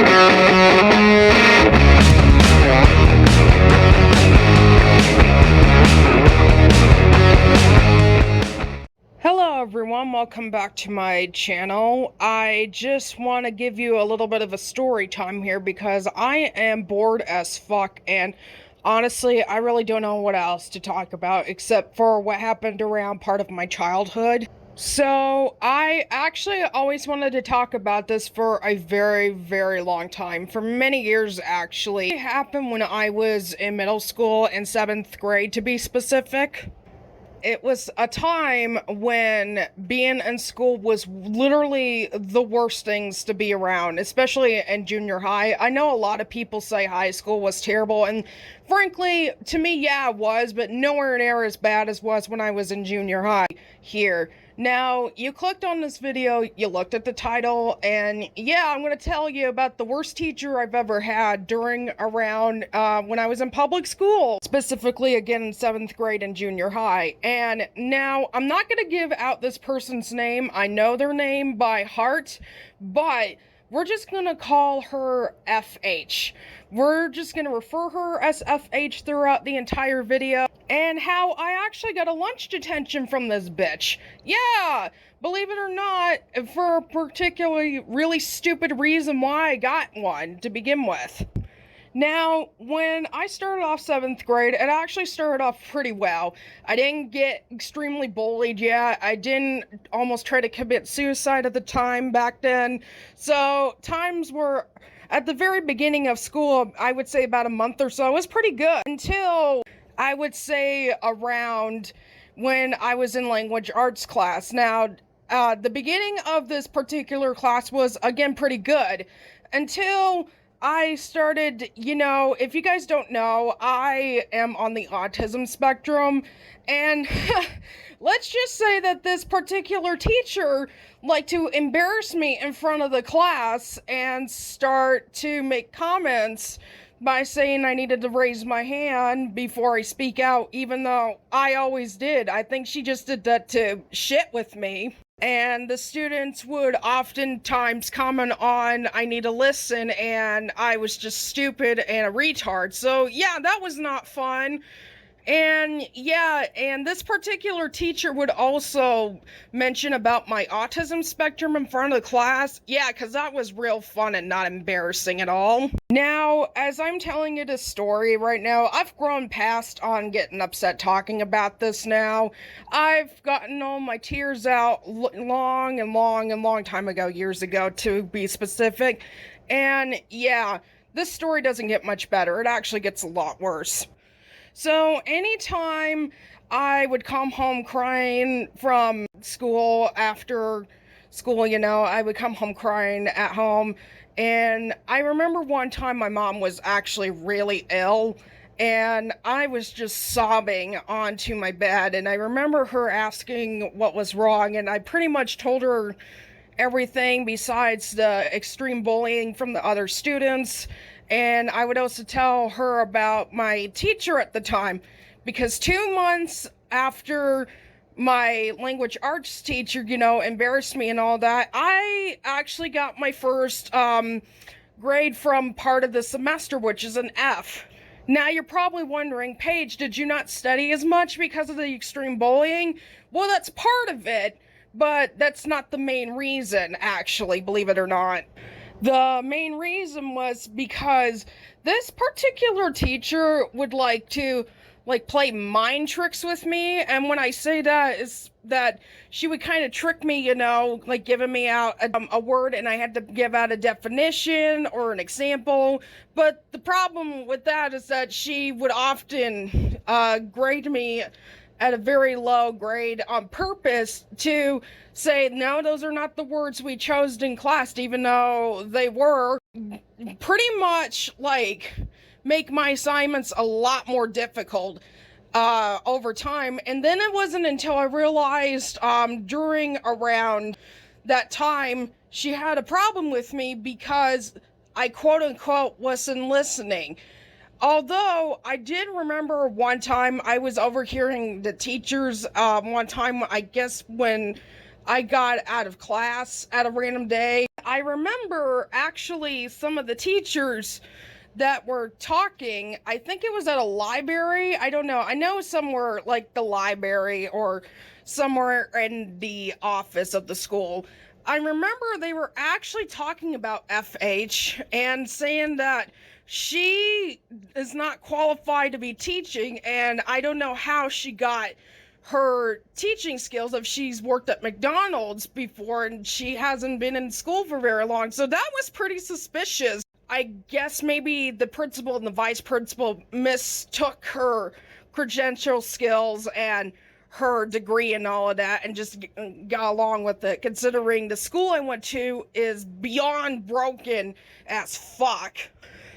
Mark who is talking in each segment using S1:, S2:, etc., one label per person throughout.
S1: Hello everyone, welcome back to my channel. I just want to give you a little bit of a story time here because I am bored as fuck, and honestly I really don't know what else to talk about except for what happened around part of my childhood. So I actually always wanted to talk about this for a very long time, for many years actually. It happened when I was in middle school in 7th grade to be specific. It was a time when being in school was literally the worst things to be around, especially in junior high. I know a lot of people say high school was terrible, and frankly, to me, yeah, it was, but nowhere near as bad as was when I was in junior high here. Now, you clicked on this video, you looked at the title, and yeah, I'm going to tell you about the worst teacher I've ever had around when I was in public school, specifically again in 7th grade and junior high. And now, I'm not going to give out this person's name. I know their name by heart, but we're just going to call her FH. We're just going to refer her as FH throughout the entire video. And how I actually got a lunch detention from this bitch. Yeah, believe it or not, for a particularly really stupid reason why I got one to begin with. Now, when I started off 7th grade, it actually started off pretty well. I didn't get extremely bullied yet. I didn't almost try to commit suicide at the time back then. So, times were, at the very beginning of school, I would say about a month or so, it was pretty good. Until, I would say, around when I was in language arts class. Now, the beginning of this particular class was, again, pretty good. Until I started, if you guys don't know, I am on the autism spectrum, and let's just say that this particular teacher liked to embarrass me in front of the class and start to make comments by saying I needed to raise my hand before I speak out, even though I always did. I think she just did that to shit with me. And the students would oftentimes comment on, I need to listen, and I was just stupid and a retard. So yeah, that was not fun. And yeah, and this particular teacher would also mention about my autism spectrum in front of the class. Yeah, because that was real fun and not embarrassing at all. Now, as I'm telling you this story right now, I've grown past on getting upset talking about this now. I've gotten all my tears out long time ago, years ago to be specific. And yeah, this story doesn't get much better. It actually gets a lot worse. So anytime I would come home crying from school, after school, I would come home crying at home. And I remember one time my mom was actually really ill, and I was just sobbing onto my bed. And I remember her asking what was wrong, and I pretty much told her everything besides the extreme bullying from the other students. And I would also tell her about my teacher at the time, because 2 months after my language arts teacher, embarrassed me and all that, I actually got my first grade from part of the semester, which is an F. Now you're probably wondering, Paige, did you not study as much because of the extreme bullying? Well, that's part of it, but that's not the main reason, actually, believe it or not. The main reason was because this particular teacher would like to play mind tricks with me. And when I say that, is that she would kind of trick me, giving me out a word, and I had to give out a definition or an example. But the problem with that is that she would often grade me at a very low grade on purpose to say, no, those are not the words we chose in class, even though they were. Pretty much make my assignments a lot more difficult over time. And then it wasn't until I realized during around that time she had a problem with me because I quote unquote wasn't listening. Although I did remember one time I was overhearing the teachers, one time I guess when I got out of class at a random day. I remember actually some of the teachers that were talking. I think it was at a library. I don't know. I know somewhere like the library or somewhere in the office of the school. I remember they were actually talking about FH and saying that she is not qualified to be teaching, and I don't know how she got her teaching skills if she's worked at McDonald's before and she hasn't been in school for very long. So that was pretty suspicious. I guess maybe the principal and the vice principal mistook her credential skills and her degree and all of that and just got along with it, considering the school I went to is beyond broken as fuck.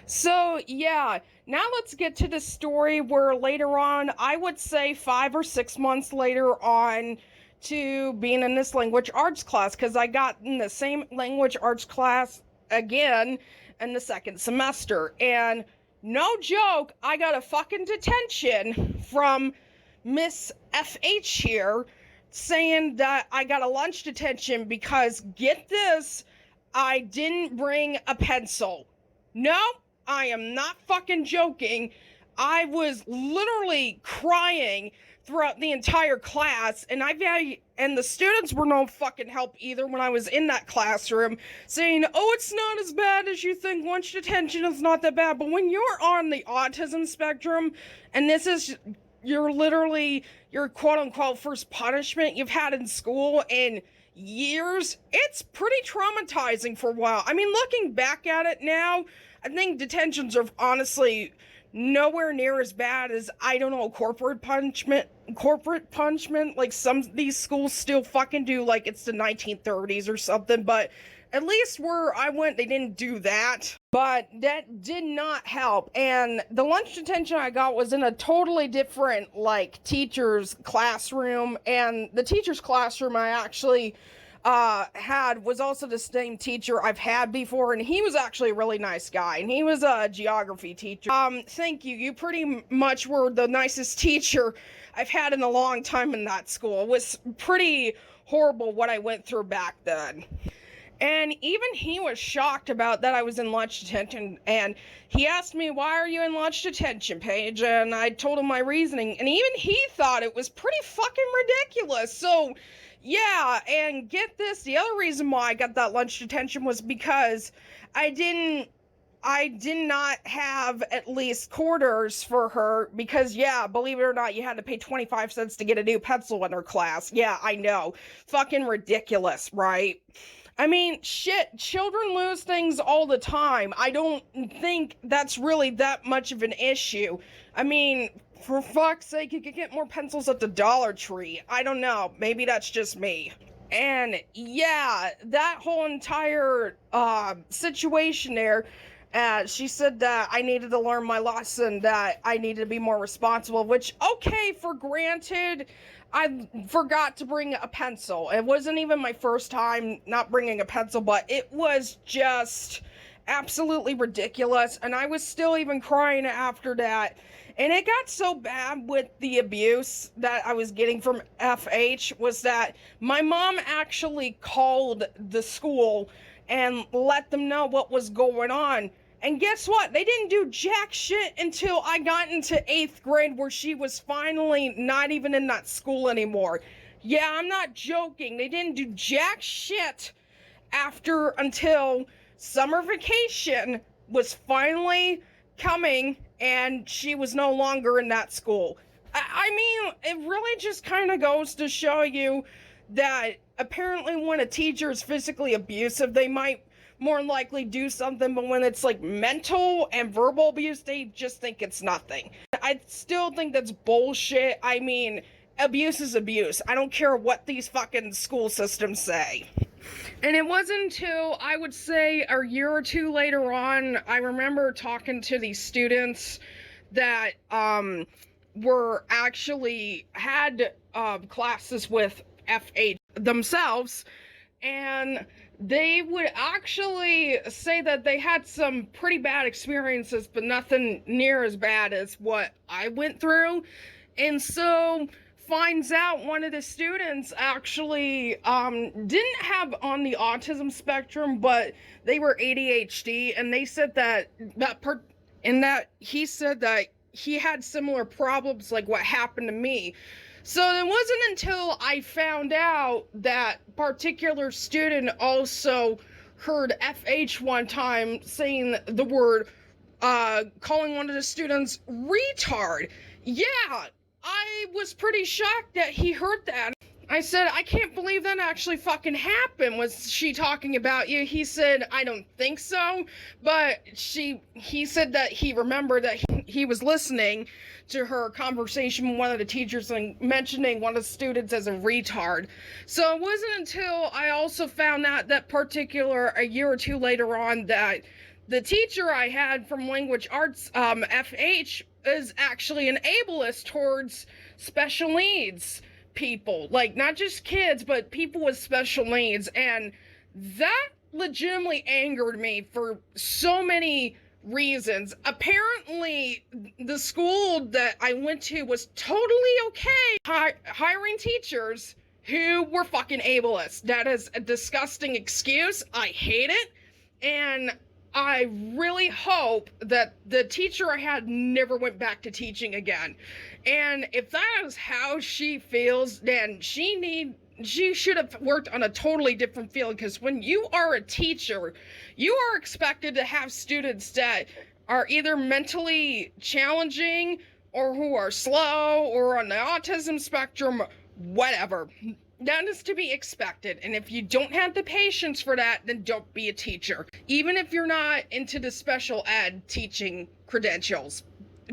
S1: So yeah, now let's get to the story where later on, I would say 5 or 6 months later on, to being in this language arts class, because I got in the same language arts class again in the second semester. And no joke, I got a fucking detention from Miss FH here saying that I got a lunch detention because, get this, I didn't bring a pencil. No, I am not fucking joking. I was literally crying throughout the entire class, and and the students were no fucking help either when I was in that classroom, saying, oh, it's not as bad as you think, lunch detention is not that bad. But when you're on the autism spectrum, and this is your quote-unquote first punishment you've had in school in years, it's pretty traumatizing for a while. I mean, looking back at it now, I think detentions are honestly nowhere near as bad as, I don't know, corporate punishment, like some of these schools still fucking do, like it's the 1930s or something. But at least where I went, they didn't do that. But that did not help. And the lunch detention I got was in a totally different, like, teacher's classroom. And the teacher's classroom I actually had was also the same teacher I've had before, and he was actually a really nice guy, and he was a geography teacher. Thank you. You pretty much were the nicest teacher I've had in a long time in that school. It was pretty horrible what I went through back then. And even he was shocked about that I was in lunch detention, and he asked me, why are you in lunch detention, Paige? And I told him my reasoning, and even he thought it was pretty fucking ridiculous. So yeah, and get this, the other reason why I got that lunch detention was because I did not have at least quarters for her, because yeah, believe it or not, you had to pay 25 cents to get a new pencil in her class. Yeah, I know. Fucking ridiculous, right? I mean, shit, children lose things all the time. I don't think that's really that much of an issue. I mean, for fuck's sake, you could get more pencils at the Dollar Tree. I don't know. Maybe that's just me. And yeah, that whole entire situation there, she said that I needed to learn my lesson, that I needed to be more responsible, which, okay, for granted, I forgot to bring a pencil. It wasn't even my first time not bringing a pencil, but it was just absolutely ridiculous, and I was still even crying after that. And it got so bad with the abuse that I was getting from FH was that my mom actually called the school and let them know what was going on. And guess what? They didn't do jack shit until I got into 8th grade, where she was finally not even in that school anymore. Yeah, I'm not joking. They didn't do jack shit until summer vacation was finally coming and she was no longer in that school. I mean, it really just kind of goes to show you that apparently when a teacher is physically abusive, they might more likely do something, but when it's like mental and verbal abuse, they just think it's nothing. I still think that's bullshit. I mean, abuse is abuse. I don't care what these fucking school systems say. And it wasn't until, I would say, a year or two later on, I remember talking to these students that were actually had classes with FH themselves, and they would actually say that they had some pretty bad experiences, but nothing near as bad as what I went through. And so finds out one of the students actually didn't have on the autism spectrum, but they were ADHD, and they said that he said that he had similar problems like what happened to me. So it wasn't until I found out that particular student also heard FH one time saying the word, calling one of the students retard. Yeah, I was pretty shocked that he heard that. I said, I can't believe that actually fucking happened. Was she talking about you? He said, I don't think so. But he said that he remembered that he was listening to her conversation with one of the teachers and mentioning one of the students as a retard. So it wasn't until I also found out that particular, a year or two later on, that the teacher I had from language arts, FH, is actually an ableist towards special needs people, like not just kids, but people with special needs. And that legitimately angered me for so many reasons. Apparently the school that I went to was totally okay hiring teachers who were fucking ableist. That is a disgusting excuse. I hate it, and I really hope that the teacher I had never went back to teaching again. And if that is how she feels, then she should have worked on a totally different field, because when you are a teacher, you are expected to have students that are either mentally challenging or who are slow or on the autism spectrum, whatever. That is to be expected, and if you don't have the patience for that, then don't be a teacher, even if you're not into the special ed teaching credentials.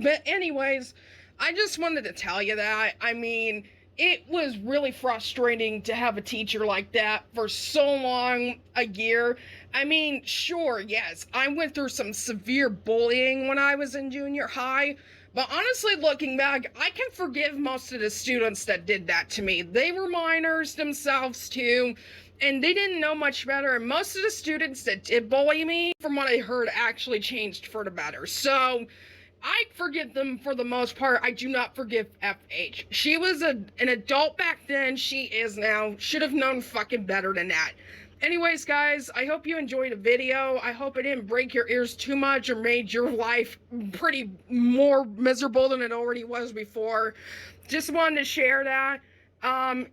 S1: But anyways, I just wanted to tell you that. I mean, it was really frustrating to have a teacher like that for so long, a year. I mean, sure, yes, I went through some severe bullying when I was in junior high, but honestly, looking back, I can forgive most of the students that did that to me. They were minors themselves too, and they didn't know much better, and most of the students that did bully me, from what I heard, actually changed for the better. So I forgive them for the most part. I do not forgive FH. She was an adult back then. She is now. Should have known fucking better than that. Anyways, guys, I hope you enjoyed the video. I hope it didn't break your ears too much or made your life pretty more miserable than it already was before. Just wanted to share that.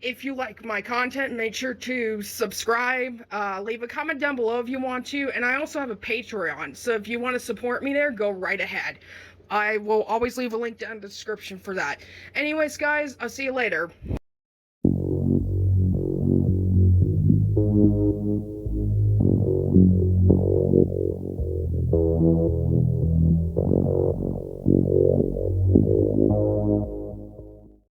S1: If you like my content, make sure to subscribe, leave a comment down below if you want to, and I also have a Patreon, so if you want to support me there, go right ahead. I will always leave a link down in the description for that. Anyways, guys, I'll see you later.